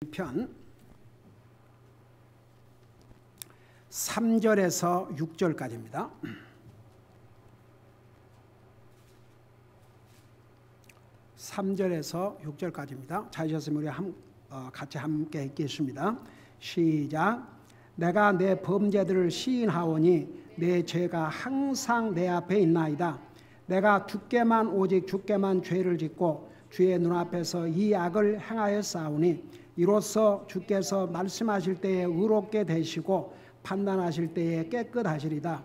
편 3절에서 6절까지입니다. 3절에서 6절까지입니다. 찾으셨으면 우리 같이 함께 읽겠습니다. 시작. 내가 내 범죄들을 시인하오니 내 죄가 항상 내 앞에 있나이다. 내가 오직 주께만 죄를 짓고 주의 눈앞에서 이 악을 행하였사오니 이로써 주께서 말씀하실 때에 의롭게 되시고 판단하실 때에 깨끗하시리다.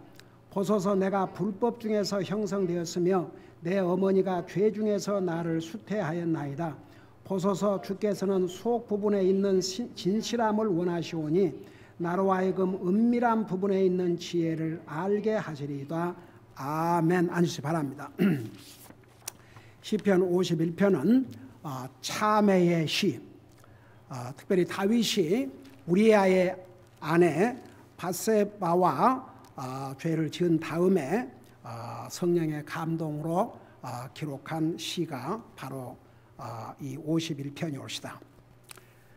보소서, 내가 불법 중에서 형성되었으며 내 어머니가 죄 중에서 나를 수태하였나이다. 보소서, 주께서는 속 부분에 있는 진실함을 원하시오니 나로 하여금 은밀한 부분에 있는 지혜를 알게 하시리이다. 아멘. 앉으시기 바랍니다. 시편 51편은 참회의 시, 특별히 다윗이 우리아의 아내 밧세바와 죄를 지은 다음에 성령의 감동으로 기록한 시가 바로 이 51편이옵시다.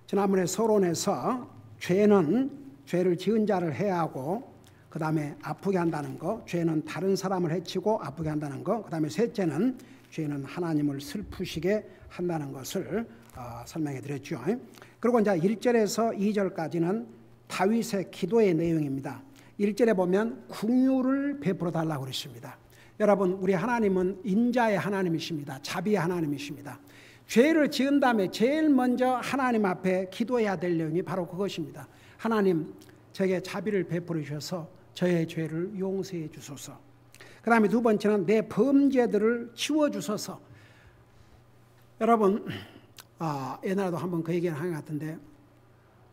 지난번에 서론에서 죄를 지은 자를 해하고 그 다음에 아프게 한다는 거, 죄는 다른 사람을 해치고 아프게 한다는 거, 그 다음에 셋째는 죄는 하나님을 슬프시게 한다는 것을 설명해 드렸죠. 그리고 이제 1절에서 2절까지는 다윗의 기도의 내용입니다. 1절에 보면 긍휼을 베풀어 달라고 그랬습니다. 여러분, 우리 하나님은 인자의 하나님이십니다. 자비의 하나님이십니다. 죄를 지은 다음에 제일 먼저 하나님 앞에 기도해야 될 내용이 바로 그것입니다. 하나님, 저에게 자비를 베풀어 주셔서 저의 죄를 용서해 주소서. 그 다음에 두 번째는 내 범죄들을 치워주소서. 여러분, 옛날에도 한번 그 얘기를 한 것 같은데,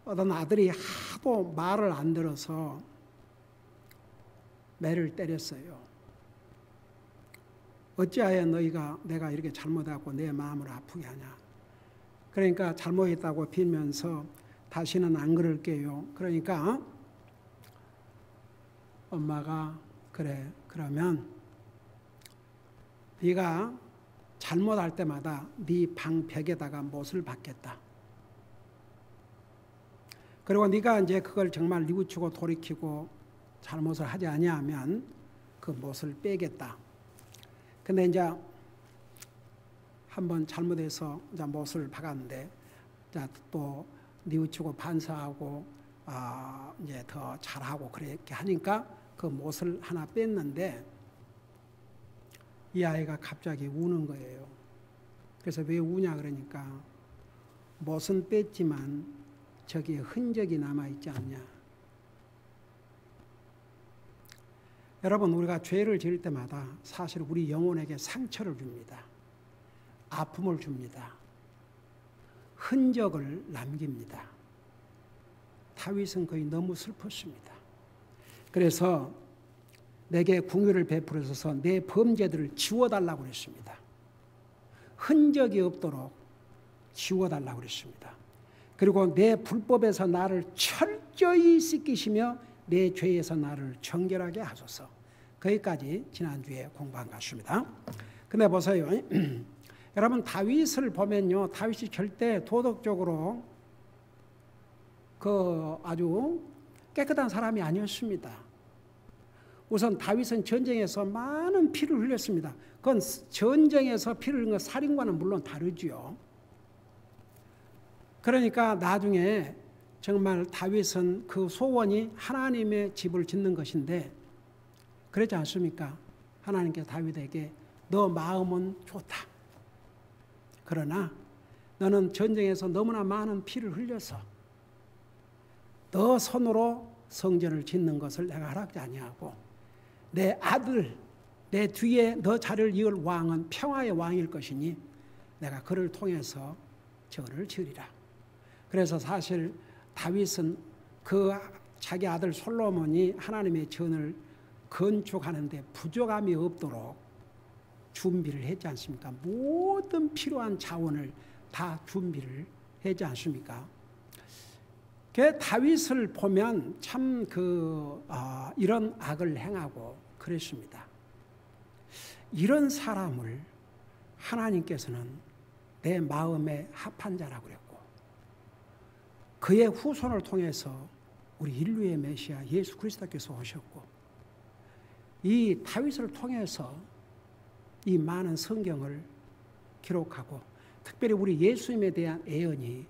어떤 아들이 하도 말을 안 들어서 매를 때렸어요. 어찌하여 내가 이렇게 잘못하고 내 마음을 아프게 하냐. 그러니까 잘못했다고 빌면서 다시는 안 그럴게요. 그러니까 엄마가 그래, 그러면 네가 잘못할 때마다 네 방 벽에다가 못을 박겠다. 그리고 네가 이제 그걸 정말 뉘우치고 돌이키고 잘못을 하지 아니하면 그 못을 빼겠다. 근데 이제 한번 잘못해서 이제 못을 박았는데 또 뉘우치고 반사하고 이제 더 잘하고 그렇게 하니까 그 못을 하나 뺐는데 이 아이가 갑자기 우는 거예요. 그래서 왜 우냐 그러니까 못은 뺐지만 저기에 흔적이 남아있지 않냐. 여러분, 우리가 죄를 지을 때마다 사실 우리 영혼에게 상처를 줍니다. 아픔을 줍니다. 흔적을 남깁니다. 다윗은 거의 너무 슬펐습니다. 그래서 내게 긍휼을 베풀어서 내 범죄들을 지워달라고 그랬습니다. 흔적이 없도록 지워달라고 그랬습니다. 그리고 내 불법에서 나를 철저히 씻기시며 내 죄에서 나를 정결하게 하소서. 거기까지 지난주에 공부한 것 같습니다. 근데 보세요. 여러분, 다윗을 보면요, 다윗이 절대 도덕적으로 아주 깨끗한 사람이 아니었습니다. 우선 다윗은 전쟁에서 많은 피를 흘렸습니다. 그건 전쟁에서 피를 흘린 건 살인과는 물론 다르지요. 그러니까 나중에 정말 다윗은 그 소원이 하나님의 집을 짓는 것인데 그렇지 않습니까? 하나님께서 다윗에게 너 마음은 좋다. 그러나 너는 전쟁에서 너무나 많은 피를 흘려서 너 손으로 성전을 짓는 것을 내가 허락하지 아니하고 내 아들, 내 뒤에 너 자리를 이을 왕은 평화의 왕일 것이니 내가 그를 통해서 저를 지으리라. 그래서 사실 다윗은 그 자기 아들 솔로몬이 하나님의 전을 건축하는데 부족함이 없도록 준비를 했지 않습니까? 모든 필요한 자원을 다 준비를 했지 않습니까? 그 다윗을 보면 참 이런 악을 행하고 그랬습니다. 이런 사람을 하나님께서는 내 마음에 합한 자라고 그랬고 그의 후손을 통해서 우리 인류의 메시아 예수 그리스도께서 오셨고, 이 다윗을 통해서 이 많은 성경을 기록하고, 특별히 우리 예수님에 대한 예언이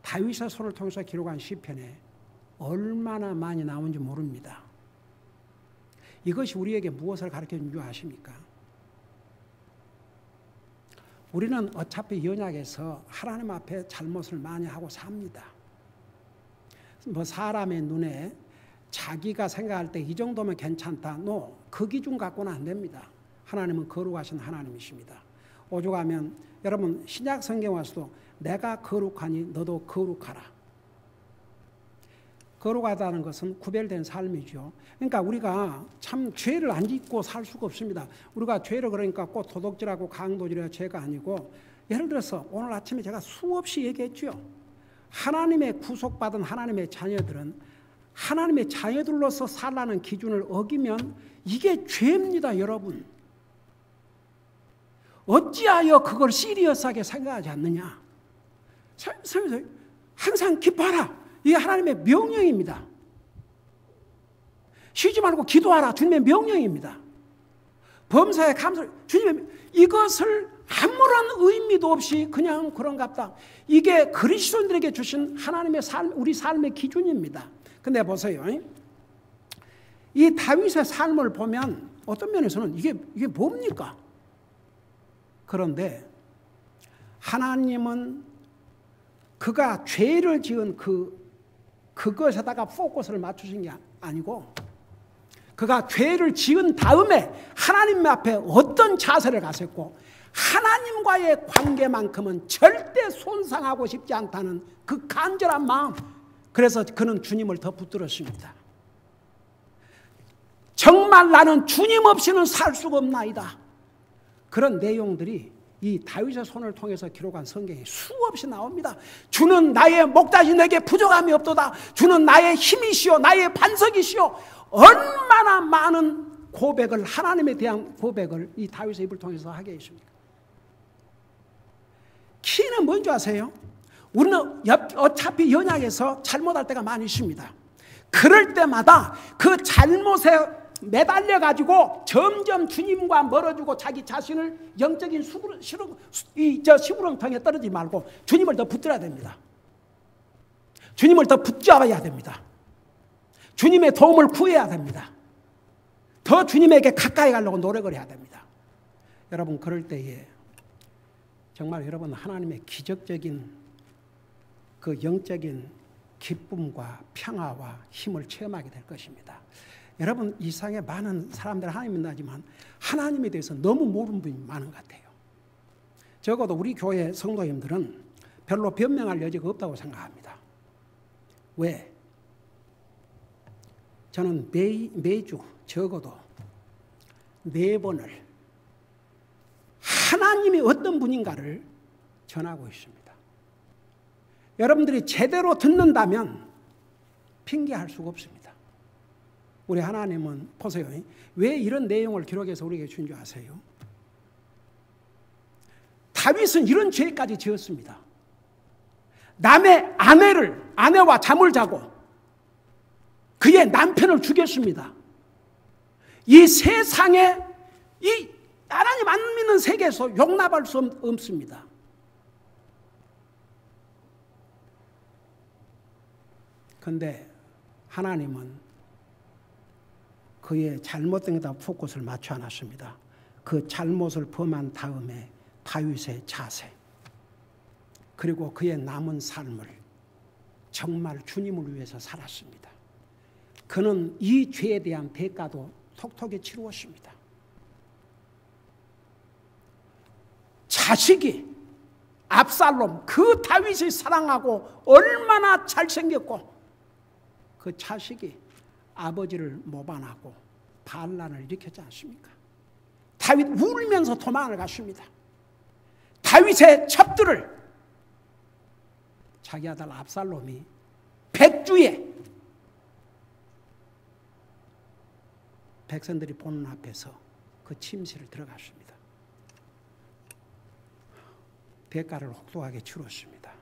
다윗의 손을 통해서 기록한 시편에 얼마나 많이 나온지 모릅니다. 이것이 우리에게 무엇을 가르쳐준 줄 아십니까? 우리는 어차피 연약해서 하나님 앞에 잘못을 많이 하고 삽니다. 사람의 눈에 자기가 생각할 때 이 정도면 괜찮다. 그 기준 갖고는 안 됩니다. 하나님은 거룩하신 하나님이십니다. 오죽하면 여러분 신약 성경 와서도 내가 거룩하니 너도 거룩하라. 거룩하다는 것은 구별된 삶이죠. 그러니까 우리가 참 죄를 안 짓고 살 수가 없습니다. 우리가 죄를 그러니까 꼭 도둑질하고 강도질이라 죄가 아니고, 예를 들어서 오늘 아침에 제가 수없이 얘기했죠. 하나님의 구속받은 하나님의 자녀들은 하나님의 자녀들로서 살라는 기준을 어기면 이게 죄입니다, 여러분. 어찌하여 그걸 시리어스하게 생각하지 않느냐? 항상 기뻐하라. 이게 하나님의 명령입니다. 쉬지 말고 기도하라. 주님의 명령입니다. 범사에 감사. 주님의 이것을 아무런 의미도 없이 그냥 그런갑다. 이게 그리스도인들에게 주신 하나님의 삶, 우리 삶의 기준입니다. 근데 보세요. 이 다윗의 삶을 보면 어떤 면에서는 이게 뭡니까? 그런데 하나님은 그가 죄를 지은 그것에다가 포커스를 맞추신 게 아니고, 그가 죄를 지은 다음에 하나님 앞에 어떤 자세를 가졌고 하나님과의 관계만큼은 절대 손상하고 싶지 않다는 그 간절한 마음, 그래서 그는 주님을 더 붙들었습니다. 정말 나는 주님 없이는 살 수가 없나이다. 그런 내용들이 이 다윗의 손을 통해서 기록한 성경에 수없이 나옵니다. 주는 나의 목자시 내게 부족함이 없도다. 주는 나의 힘이시오 나의 반석이시오. 얼마나 많은 고백을, 하나님에 대한 고백을 이 다윗의 입을 통해서 하게 했습니까? 키는 뭔지 아세요? 우리는 어차피 연약해서 잘못할 때가 많이 있습니다. 그럴 때마다 그 잘못에 매달려 가지고 점점 주님과 멀어지고 자기 자신을 영적인 시구렁텅이에 떨어지지 말고 주님을 더 붙들어야 됩니다. 주님을 더 붙잡아야 됩니다. 주님의 도움을 구해야 됩니다. 더 주님에게 가까이 가려고 노력을 해야 됩니다. 여러분, 그럴 때에 정말 여러분 하나님의 기적적인 그 영적인 기쁨과 평화와 힘을 체험하게 될 것입니다. 여러분, 이 세상에 많은 사람들 하나님 만나지만 하나님에 대해서 너무 모르는 분이 많은 것 같아요. 적어도 우리 교회 성도님들은 별로 변명할 여지가 없다고 생각합니다. 왜? 저는 매주 적어도 4번을 하나님이 어떤 분인가를 전하고 있습니다. 여러분들이 제대로 듣는다면 핑계할 수가 없습니다. 우리 하나님은 보세요. 왜 이런 내용을 기록해서 우리에게 준 줄 아세요? 다윗은 이런 죄까지 지었습니다. 남의 아내와 잠을 자고 그의 남편을 죽였습니다. 이 세상에 이 하나님 안 믿는 세계에서 용납할 수 없습니다. 그런데 하나님은 그의 잘못된 데다 포커스를 맞춰 놨습니다. 그 잘못을 범한 다음에 다윗의 자세, 그리고 그의 남은 삶을 정말 주님을 위해서 살았습니다. 그는 이 죄에 대한 대가도 톡톡히 치루었습니다. 자식이 압살롬, 그 다윗이 사랑하고 얼마나 잘생겼고, 그 자식이 아버지를 모반하고 반란을 일으켰지 않습니까? 다윗 울면서 도망을 갔습니다. 다윗의 첩들을 자기 아들 압살롬이 백주에 백성들이 보는 앞에서 그 침실을 들어갔습니다. 대가를 혹독하게 치렀습니다.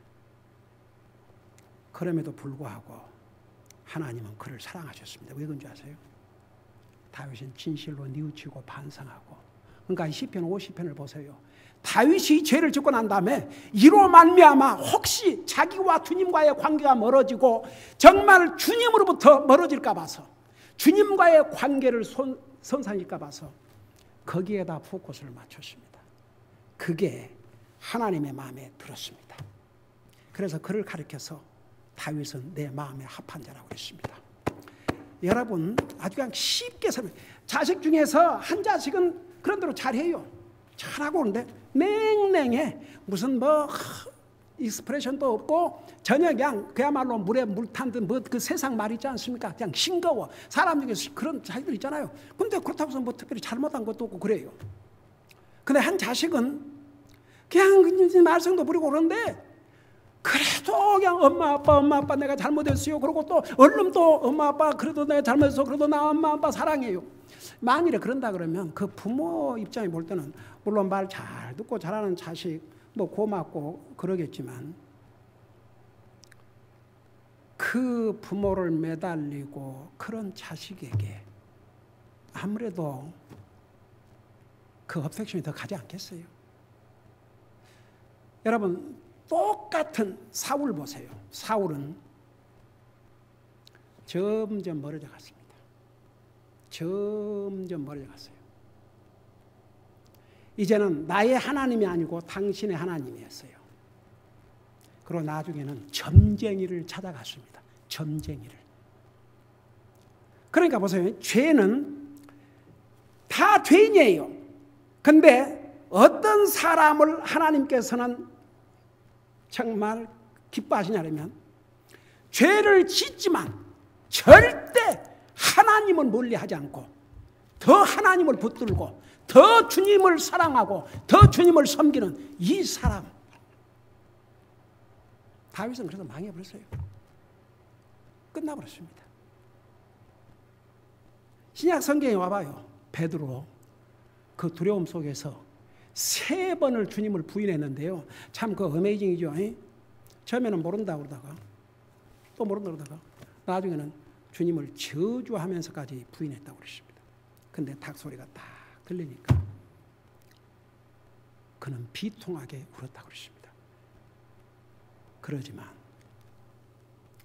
그럼에도 불구하고 하나님은 그를 사랑하셨습니다. 왜 그런지 아세요? 다윗은 진실로 뉘우치고 반성하고. 그러니까 시편 50편을 보세요. 다윗이 죄를 짓고 난 다음에 이로 말미암아 혹시 자기와 주님과의 관계가 멀어지고 정말 주님으로부터 멀어질까 봐서, 주님과의 관계를 손상할까 봐서 거기에다 포커스를 맞췄습니다. 그게 하나님의 마음에 들었습니다. 그래서 그를 가리켜서 다윗은 내 마음에 합한 자라고 그랬습니다. 여러분, 아주 그냥 쉽게 설명. 자식 중에서 한 자식은 그런 대로 잘해요. 잘하고 오는데 맹맹해. 무슨 익스프레션도 없고 전혀 그냥 그야말로 물에 물 탄 듯 그 세상 말 있지 않습니까? 그냥 싱거워. 사람 중에서 그런 자식들 있잖아요. 근데 그렇다고 해서 특별히 잘못한 것도 없고 그래요. 근데 한 자식은 그냥 말썽도 부리고 그러는데 그래도 그냥 엄마 아빠 내가 잘못했어요. 그러고 또 얼른 또 엄마 아빠 그래도 내가 잘못했어. 그래도 나 엄마 아빠 사랑해요. 만일에 그런다 그러면 그 부모 입장에 볼 때는 물론 말 잘 듣고 잘하는 자식 고맙고 그러겠지만 그 부모를 매달리고 그런 자식에게 아무래도 그 업섹션이 더 가지 않겠어요? 여러분, 똑같은 사울 보세요. 사울은 점점 멀어져 갔습니다. 점점 멀어져 갔어요. 이제는 나의 하나님이 아니고 당신의 하나님이었어요. 그리고 나중에는 점쟁이를 찾아갔습니다. 점쟁이를. 그러니까 보세요. 죄는 다 죄인이에요. 근데 어떤 사람을 하나님께서는 정말 기뻐하시냐면 죄를 짓지만 절대 하나님을 멀리하지 않고 더 하나님을 붙들고 더 주님을 사랑하고 더 주님을 섬기는 이 사람. 다윗은 그래서 망해버렸어요. 끝나버렸습니다. 신약 성경에 와봐요. 베드로 그 두려움 속에서 3번을 주님을 부인했는데요. 참 그 어메이징이죠. 처음에는 모른다고 그러다가 또 모른다고 그러다가 나중에는 주님을 저주하면서까지 부인했다고 그러십니다. 근데 닭소리가 딱 들리니까 그는 비통하게 울었다고 그러십니다. 그러지만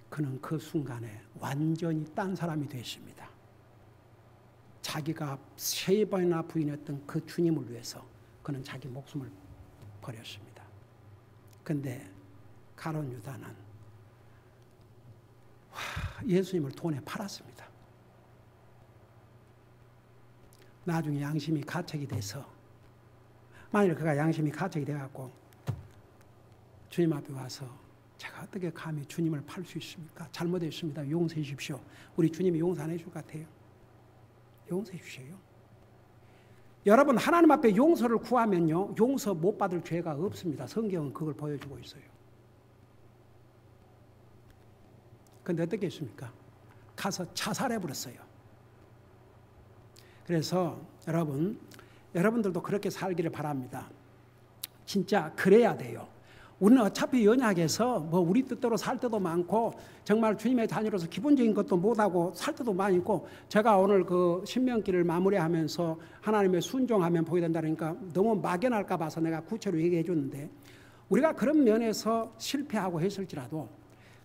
그는 그 순간에 완전히 딴 사람이 됐습니다. 자기가 3번이나 부인했던 그 주님을 위해서 그는 자기 목숨을 버렸습니다. 근데 가룟 유다는 예수님을 돈에 팔았습니다. 나중에 양심이 가책이 돼서, 만일 그가 양심이 가책이 돼갖고 주님 앞에 와서 제가 어떻게 감히 주님을 팔 수 있습니까? 잘못했습니다. 용서해 주십시오. 우리 주님이 용서 안 해줄 것 같아요. 용서해 주세요. 여러분, 하나님 앞에 용서를 구하면요, 용서 못 받을 죄가 없습니다. 성경은 그걸 보여주고 있어요. 그런데 어떻게 했습니까? 가서 자살해버렸어요. 그래서 여러분들도 그렇게 살기를 바랍니다. 진짜 그래야 돼요. 우리는 어차피 연약해서 우리 뜻대로 살 때도 많고 정말 주님의 자녀로서 기본적인 것도 못하고 살 때도 많이 있고, 제가 오늘 그 신명기를 마무리하면서 하나님의 순종하면 보게 된다니까 너무 막연할까 봐서 내가 구체로 얘기해 줬는데, 우리가 그런 면에서 실패하고 했을지라도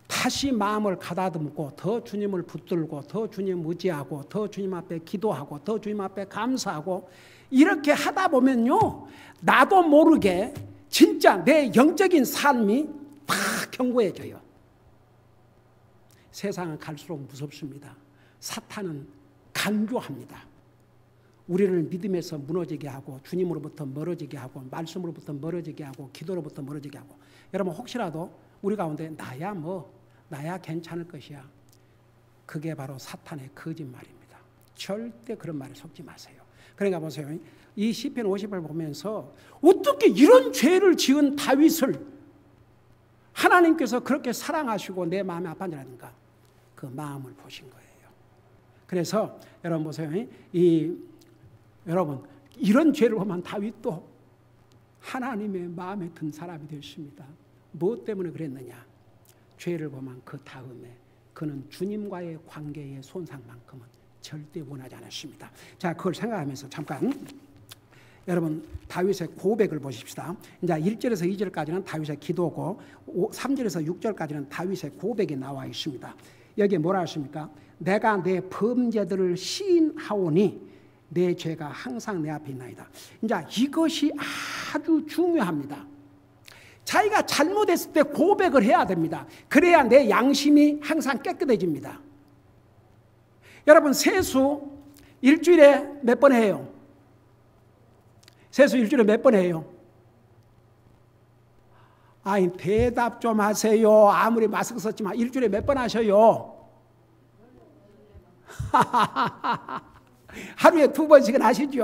다시 마음을 가다듬고 더 주님을 붙들고 더 주님 의지하고 더 주님 앞에 기도하고 더 주님 앞에 감사하고 이렇게 하다 보면요, 나도 모르게 진짜 내 영적인 삶이 다 견고해져요. 세상은 갈수록 무섭습니다. 사탄은 강조합니다. 우리를 믿음에서 무너지게 하고 주님으로부터 멀어지게 하고 말씀으로부터 멀어지게 하고 기도로부터 멀어지게 하고. 여러분, 혹시라도 우리 가운데 나야 괜찮을 것이야, 그게 바로 사탄의 거짓말입니다. 절대 그런 말에 속지 마세요. 그러니까 보세요. 이 시편 50을 보면서 어떻게 이런 죄를 지은 다윗을 하나님께서 그렇게 사랑하시고 내 마음에 아팠냐든가 그 마음을 보신 거예요. 그래서 여러분 보세요. 여러분, 이런 죄를 보면 다윗도 하나님의 마음에 든 사람이 됐습니다. 무엇 때문에 그랬느냐? 죄를 범한 그 다음에 그는 주님과의 관계의 손상만큼은 절대 원하지 않았습니다. 자, 그걸 생각하면서 잠깐 여러분 다윗의 고백을 보십시다. 이제 1절에서 2절까지는 다윗의 기도고 3절에서 6절까지는 다윗의 고백이 나와 있습니다. 여기에 뭐라 하십니까? 내가 내 범죄들을 시인하오니 내 죄가 항상 내 앞에 있나이다. 이제 이것이 아주 중요합니다. 자기가 잘못했을 때 고백을 해야 됩니다. 그래야 내 양심이 항상 깨끗해집니다. 여러분 세수 일주일에 몇 번 해요? 세수 일주일에 몇 번 해요? 아니 대답 좀 하세요. 아무리 마스크 썼지만 일주일에 몇 번 하셔요? 하루에 2번씩은 하시죠.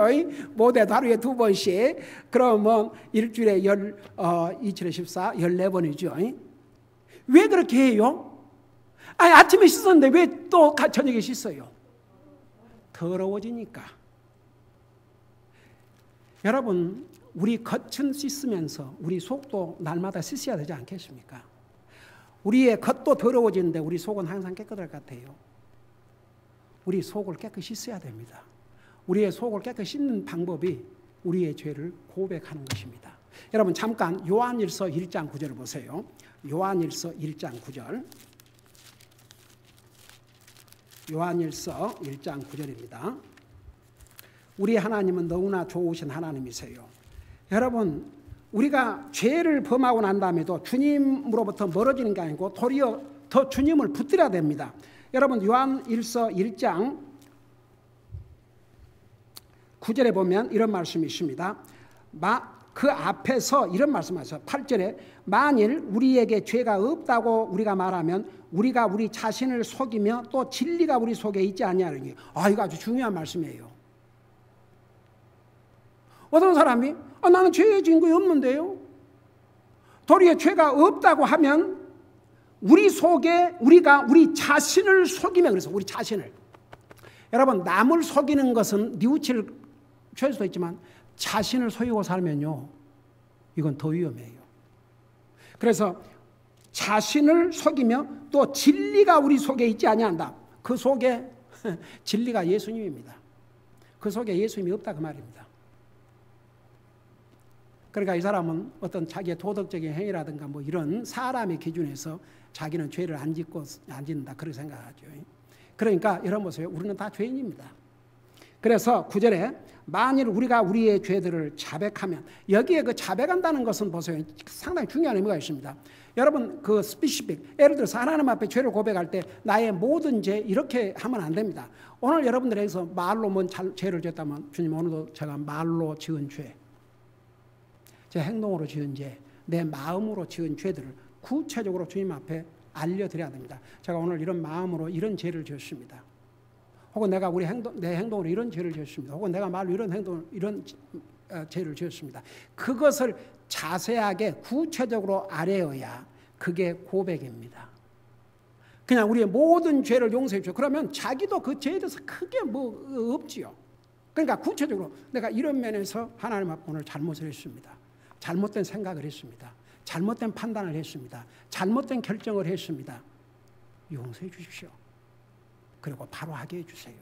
못해도 하루에 2번씩. 그러면 일주일에 27에 14, 14번이죠. 왜 그렇게 해요? 아니 아침에 씻었는데 왜 또 저녁에 씻어요? 더러워지니까. 여러분 우리 겉은 씻으면서 우리 속도 날마다 씻어야 되지 않겠습니까? 우리의 겉도 더러워지는데 우리 속은 항상 깨끗할 것 같아요. 우리 속을 깨끗이 씻어야 됩니다. 우리의 속을 깨끗이 씻는 방법이 우리의 죄를 고백하는 것입니다. 여러분 잠깐 요한일서 1장 9절을 보세요. 요한일서 1장 9절. 요한일서 1장 9절입니다. 우리 하나님은 너무나 좋으신 하나님이세요. 여러분 우리가 죄를 범하고 난 다음에도 주님으로부터 멀어지는 게 아니고 도리어 더 주님을 붙들어야 됩니다. 여러분 요한일서 1장 9절에 보면 이런 말씀이 있습니다. 그 앞에서 이런 말씀하셨어요. 8절에 만일 우리에게 죄가 없다고 우리가 말하면 우리가 우리 자신을 속이며 또 진리가 우리 속에 있지 않냐는 게 이거 아주 중요한 말씀이에요. 어떤 사람이 나는 죄 지은 거 없는데요. 도리어 죄가 없다고 하면 우리 속에 우리가 우리 자신을 속이며 그래서 우리 자신을 여러분 남을 속이는 것은 뉘우칠 죄일 수도 있지만 자신을 속이고 살면요 이건 더 위험해요. 그래서 자신을 속이며 또 진리가 우리 속에 있지 아니한다. 그 속에 진리가 예수님입니다. 그 속에 예수님이 없다 그 말입니다. 그러니까 이 사람은 어떤 자기의 도덕적인 행위라든가 뭐 이런 사람의 기준에서 자기는 죄를 안 짓는다 그렇게 생각하죠. 그러니까 여러분 보세요. 우리는 다 죄인입니다. 그래서 9절에 만일 우리가 우리의 죄들을 자백하면 여기에 그 자백한다는 것은 보세요. 상당히 중요한 의미가 있습니다. 여러분 그 스피시픽 예를 들어서 하나님 앞에 죄를 고백할 때 나의 모든 죄 이렇게 하면 안 됩니다. 오늘 여러분들에서 말로 뭔 죄를 지었다면 주님 오늘도 제가 말로 지은 죄 제 행동으로 지은 죄, 내 마음으로 지은 죄들을 구체적으로 주님 앞에 알려드려야 됩니다. 제가 오늘 이런 마음으로 이런 죄를 지었습니다. 혹은 내가 내 행동으로 이런 죄를 지었습니다. 혹은 내가 말로 이런 죄를 지었습니다. 그것을 자세하게 구체적으로 알아야 그게 고백입니다. 그냥 우리의 모든 죄를 용서해 주죠. 그러면 자기도 그 죄에 대해서 크게 뭐 없지요. 그러니까 구체적으로 내가 이런 면에서 하나님 앞에 오늘 잘못을 했습니다. 잘못된 생각을 했습니다. 잘못된 판단을 했습니다. 잘못된 결정을 했습니다. 용서해 주십시오. 그리고 바로 하게 해주세요.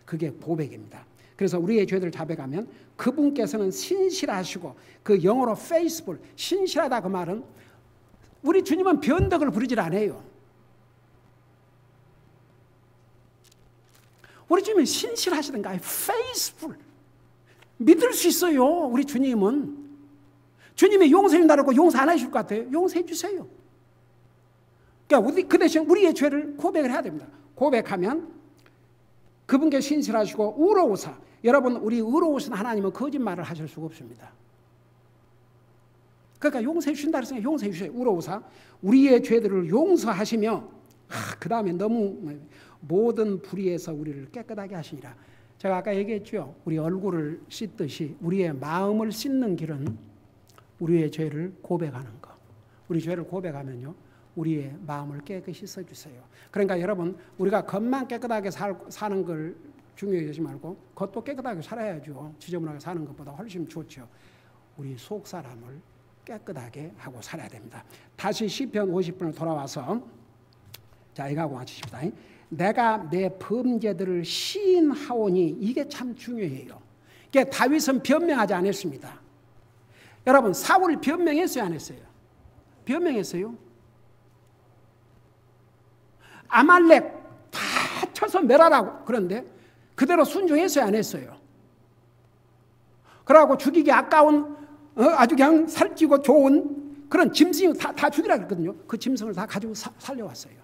그게 고백입니다. 그래서 우리의 죄들을 자백하면 그분께서는 신실하시고 그 영어로 faithful, 신실하다 그 말은 우리 주님은 변덕을 부리질 않아요. 우리 주님은 신실하시던가 faithful. 믿을 수 있어요. 우리 주님은. 주님이 용서해 준다고 용서 안 하실 것 같아요. 용서해 주세요. 그러니까 그 대신 우리의 죄를 고백을 해야 됩니다. 고백하면 그분께 신실하시고 의로우사. 여러분 우리 의로우신 하나님은 거짓말을 하실 수가 없습니다. 그러니까 용서해 주신다 그랬으니까 용서해 주세요. 의로우사. 우리의 죄들을 용서하시며 그 다음에 너무 모든 불의에서 우리를 깨끗하게 하시니라. 제가 아까 얘기했죠. 우리 얼굴을 씻듯이 우리의 마음을 씻는 길은 우리의 죄를 고백하는 것. 우리 죄를 고백하면요. 우리의 마음을 깨끗이 씻어주세요. 그러니까 여러분 우리가 겉만 깨끗하게 사는 걸 중요하지 말고 겉도 깨끗하게 살아야죠. 지저분하게 사는 것보다 훨씬 좋죠. 우리 속 사람을 깨끗하게 하고 살아야 됩니다. 다시 시편 50편을 돌아와서 자, 이거하고 맞추십시다. 내가 내 범죄들을 시인하오니, 이게 참 중요해요. 그러니까 다윗은 변명하지 않았습니다. 여러분, 사울이 변명했어요, 안 했어요? 변명했어요. 아말렉 다 쳐서 멸하라고. 그런데 그대로 순종했어요, 안 했어요? 그러고 죽이기 아까운 아주 그냥 살찌고 좋은 그런 짐승 다 죽이라 그랬거든요. 그 짐승을 다 가지고 살려왔어요.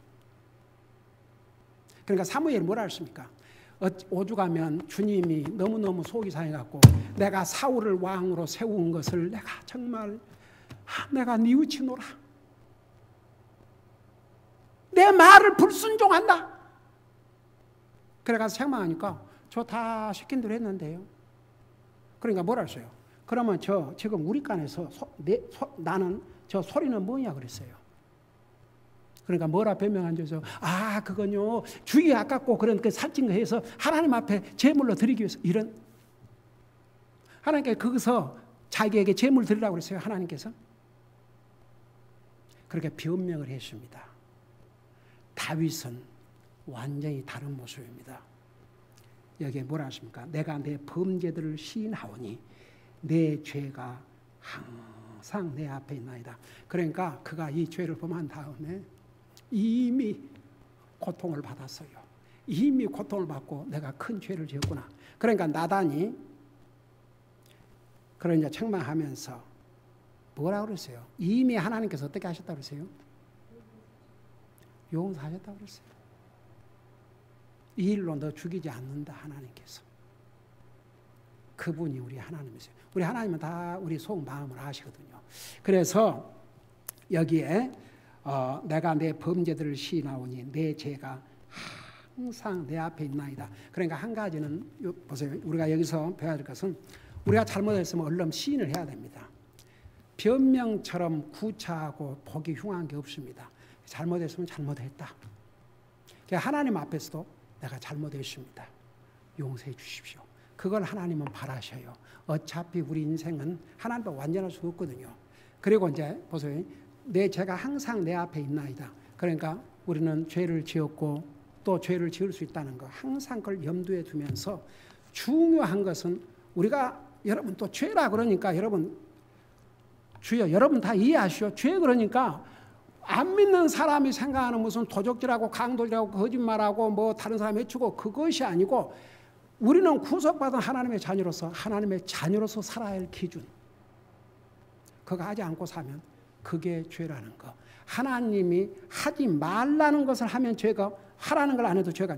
그러니까 사무엘이 뭐라 했습니까? 오죽하면 주님이 너무너무 속이 상해갖고 내가 사울을 왕으로 세운 것을 내가 정말 내가 뉘우치노라. 내 말을 불순종한다. 그래가서 책망하니까 저 다 시킨 대로 했는데요. 그러니까 뭐라 했어요? 그러면 저 지금 우리 간에서 나는 저 소리는 뭐냐 그랬어요. 그러니까 뭐라 변명한 줄서 그건요 주의 아깝고 그런 그 살찐 거 해서 하나님 앞에 제물로 드리기 위해서 이런 하나님께 거기서 자기에게 제물 드리라고 그랬어요. 하나님께서 그렇게 변명을 했습니다. 다윗은 완전히 다른 모습입니다. 여기에 뭐라 하십니까? 내가 내 범죄들을 시인하오니 내 죄가 항상 내 앞에 있나이다. 그러니까 그가 이 죄를 범한 다음에 이미 고통을 받았어요. 이미 고통을 받고 내가 큰 죄를 지었구나. 그러니까 나단이 그런 이제 책망하면서 뭐라고 그랬어요? 이미 하나님께서 어떻게 하셨다고 그랬어요? 용서하셨다고 그랬어요. 이 일로 너 죽이지 않는다 하나님께서. 그분이 우리 하나님이세요. 우리 하나님은 다 우리 속 마음을 아시거든요. 그래서 여기에 내가 내 범죄들을 시인하오니 내 죄가 항상 내 앞에 있나이다. 그러니까 한 가지는 보세요. 우리가 여기서 배워야 될 것은 우리가 잘못했으면 얼른 시인을 해야 됩니다. 변명처럼 구차하고 보기 흉한 게 없습니다. 잘못했으면 잘못했다. 하나님 앞에서도 내가 잘못했습니다. 용서해 주십시오. 그걸 하나님은 바라셔요. 어차피 우리 인생은 하나님과 완전할 수 없거든요. 그리고 이제 보세요. 내 죄가 항상 내 앞에 있나이다. 그러니까 우리는 죄를 지었고 또 죄를 지을 수 있다는 거 항상 그걸 염두에 두면서 중요한 것은 우리가 여러분 또 죄라 그러니까 여러분 주여 여러분 다 이해하시오. 죄 그러니까 안 믿는 사람이 생각하는 무슨 도적질하고 강도질하고 거짓말하고 뭐 다른 사람 해치고 그것이 아니고 우리는 구속받은 하나님의 자녀로서 살아야 할 기준 그거 하지 않고 사면 그게 죄라는 거. 하나님이 하지 말라는 것을 하면 죄가 하라는 걸 안 해도 죄가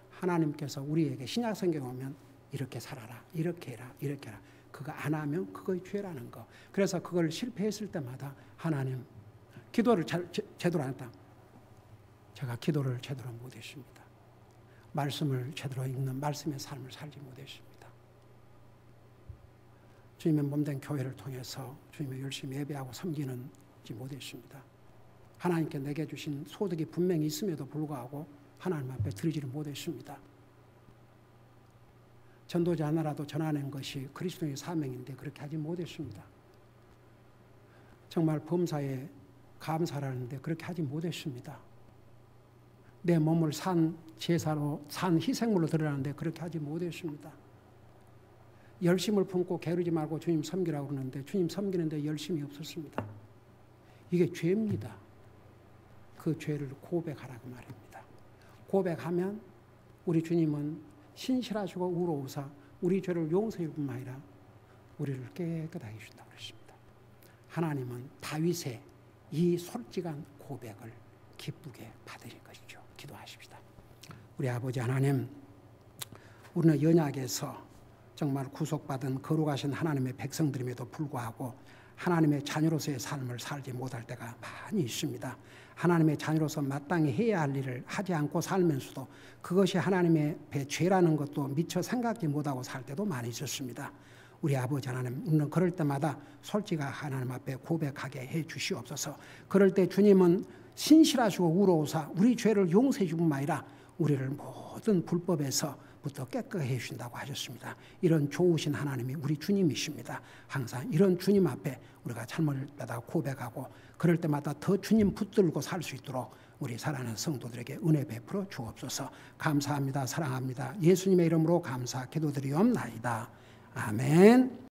하나님께서 우리에게 신약 성경에 오면 이렇게 살아라 이렇게 해라 이렇게 해라 그거 안 하면 그거의 죄라는 거. 그래서 그걸 실패했을 때마다 하나님 기도를 제대로 안 했다. 제가 기도를 제대로 못했습니다. 말씀을 제대로 읽는 말씀의 삶을 살지 못했습니다. 주님의 몸된 교회를 통해서 주님의 열심히 예배하고 섬기는지 못했습니다. 하나님께 내게 주신 소득이 분명히 있음에도 불구하고 하나님 앞에 드리지를 못했습니다. 전도자 하나라도 전하는 것이 그리스도의 사명인데 그렇게 하지 못했습니다. 정말 범사에 감사를 하는데 그렇게 하지 못했습니다. 내 몸을 산 제사로 산 희생물로 드리라는데 그렇게 하지 못했습니다. 열심을 품고 게으르지 말고 주님 섬기라고 그러는데 주님 섬기는데 열심이 없었습니다. 이게 죄입니다. 그 죄를 고백하라고 말입니다. 고백하면 우리 주님은 신실하시고 의로우사 우리 죄를 용서해 줄 뿐만 아니라 우리를 깨끗하게 해준다고 그랬습니다. 하나님은 다윗의 이 솔직한 고백을 기쁘게 받으실 것이죠. 기도하십시다. 우리 아버지 하나님, 우리는 연약에서 정말 구속받은 거룩하신 하나님의 백성들임에도 불구하고 하나님의 자녀로서의 삶을 살지 못할 때가 많이 있습니다. 하나님의 자녀로서 마땅히 해야 할 일을 하지 않고 살면서도 그것이 하나님의 죄라는 것도 미처 생각지 못하고 살 때도 많이 있었습니다. 우리 아버지 하나님, 우리는 그럴 때마다 솔직히 하나님 앞에 고백하게 해 주시옵소서. 그럴 때 주님은 신실하시고 의로우사 우리 죄를 용서해 주뿐만 아니라 우리를 모든 불법에서부터 깨끗하게 해주신다고 하셨습니다. 이런 좋으신 하나님이 우리 주님이십니다. 항상 이런 주님 앞에 우리가 잘못을 빼다 고백하고 그럴 때마다 더 주님 붙들고 살 수 있도록 우리 사랑하는 성도들에게 은혜 베풀어 주옵소서. 감사합니다. 사랑합니다. 예수님의 이름으로 감사 기도드리옵나이다. 아멘.